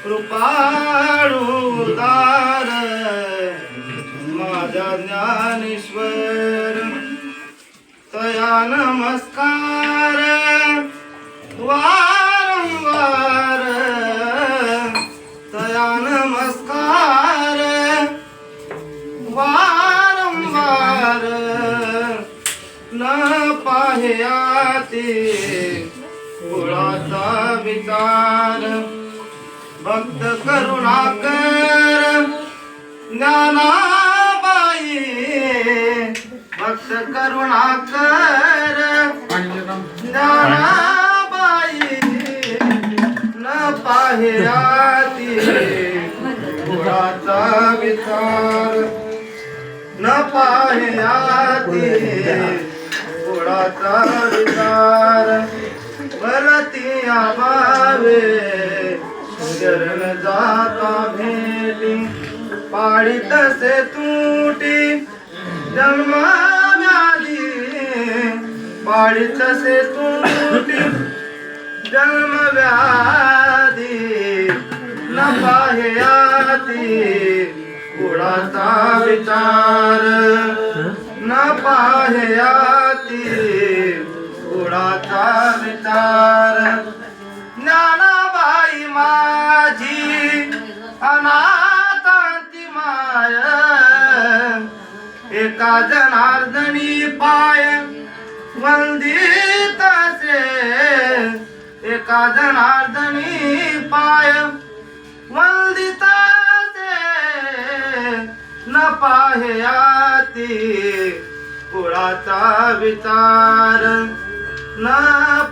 कृपाळू उदार माझा ज्ञानेश्वर तया नमस्कार वारंवार तया नमस्कार वारंवार न पाह्याती कुळाचा विचार भक्त करुणाकर ज्ञानाबाई भक्त करुणाकर ज्ञानाबाई न पाह्याती कुळाचा विचार न पाह्याती कुळाचा विचार वरती आबावे शरण जाता भेटी पाळी तसे तुटी जन्म व्याधी पाळी तसे तुटी जन्म व्याधी न पाह्याती कुळाचा विचार न पाह्याती कुळाचा विचार ज्ञानाबाई माझी अनाथांची माय एका जनार्दनी पाय वंदित असे एका जनार्दनी पाय वंदित असे न पाह्याती कुळाचा विचार न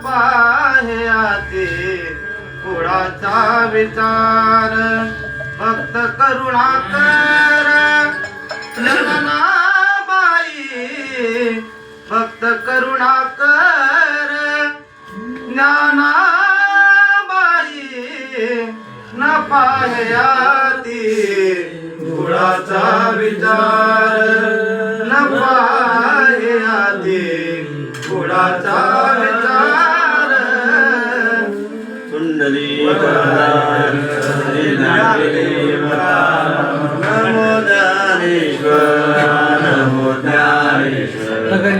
पाह्याती कुळाचा विचार भक्त करुणाकर ज्ञानाबाई भक्त करुणाकर ज्ञानाबाई न पाह्याती कुळाचा विचार न पाह्याती कुळाचा विचार कुंडली नमो ज्ञानेश्वर नमो ज्ञानेश्वर